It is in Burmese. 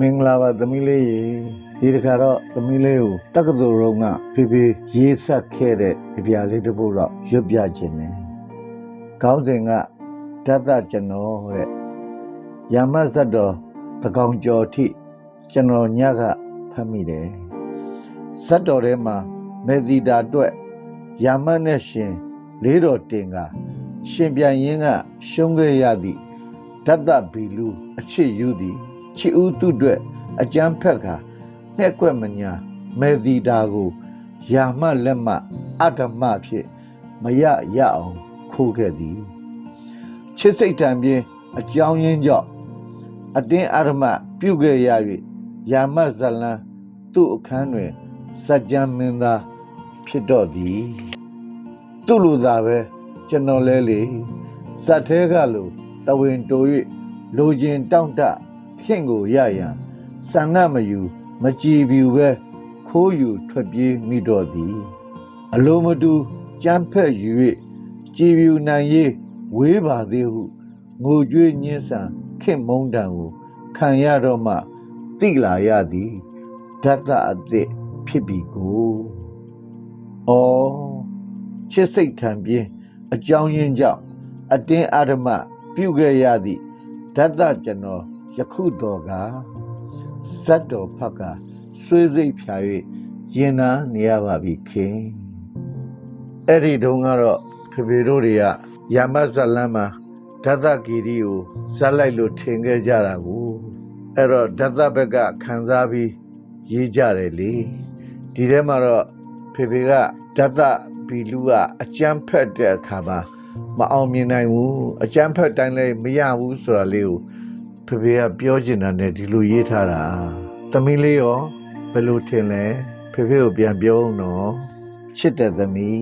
မင်္ဂလာပါသမီးလေးရေဒီတခါတော့သမီးလေးကိုတက္ကသိုလ်ရုံးကဖေဖေရေးဆက်ခဲ့တဲ့ကြပြလေးတစ်ပုဒ်တော့ရွတ်ပြခြင်းနဲ့ခေါင်းစဉ်ကဓာတ်ကျွန်တော်တဲ့ယာမဇတ်တော်တကောင်ကျော်ထိကျွန်တော်ညကဖတ်မိတယ်ဇတ်တော်ထဲမှာမေသီတာအတွက်ယာမနဲ့ရှင်လေးတော်တင်ကရှင်ပြန်ရင်းကရှုံးခဲ့ရသည့်ဓာတ်ဘီလူအချစ်ယူသည်ချစ်ဦးသူအတွက်အကျမ်းဖက်ကငှက်ကွက်မညာမေသီတာကိုယာမလက်မအဓမ္မဖြစ်မရအောင်ခိုးခဲ့သည်ချစ်စိတ်တံပြင်းအကြောင်းရင်းကြောင့်အတင်းအဓမ္မပြုခဲ့ရ၍ယာမဇလံသူ့အခန်းတွင်စัจ jam မင်းသားဖြစ်တော့သည်သူ့လူသားပဲကျွန်တော်လဲလေဇတ်သေးကလိုတဝင်တိုး၍လိုချင်တောင့်တခင်ကိုရရန်ဆန္ဒမယူမကြည်ပြူပဲခိုးယူထွက်ပြေးမိတော့သည်အလိုမတူကြမ်းဖက်ယူ၍ကြည်ပြူနိုင်ရေးဝေးပါသေးဟုငိုကြွေးညှင်းဆန်ခင်မုန်းတံကိုခံရတော့မှသိလာရသည်ဓာတ်အသစ်ဖြစ်ပြီကိုချစ်စိတ်ထံပြင်းအကြောင်းရင်းကြောင့်အတင်းအဓမ္မပြုခဲ့ရသည့်ဓာတ်ကျွန်တော်ယခုတော်ကဇတ်တော်ဖက်ကဆွေးစိတ်ဖြာ၍ရင်နာနေရပါပြီခင်အဲ့ဒီတုန်းကတော့ဖေဖေတို့တွေကယာမဇလံမှာဓာတ်ဂီရီကိုဇက်လိုက်လို့ထင်ခဲ့ကြတာကိုအဲ့တော့ဓာတ်ဘက်ကခံစားပြီးရေးကြတယ်လေဒီထဲမှာတော့ဖေဖေကဓာတ်ဘီလူကအကျမ်းဖက်တဲ့အခါမှာမအောင်မြင်နိုင်ဘူးအကျမ်းဖက်တိုင်းလည်းမရဘူးဆိုတာလေးကိုဖေဖေကပြောချင်တာနဲ့ဒီလိုရေးထားတာသမီးလေးရောဘယ်လိုထင်လဲဖေဖေကိုပြန်ပြောအောင်နော်ချစ်တဲ့သမီး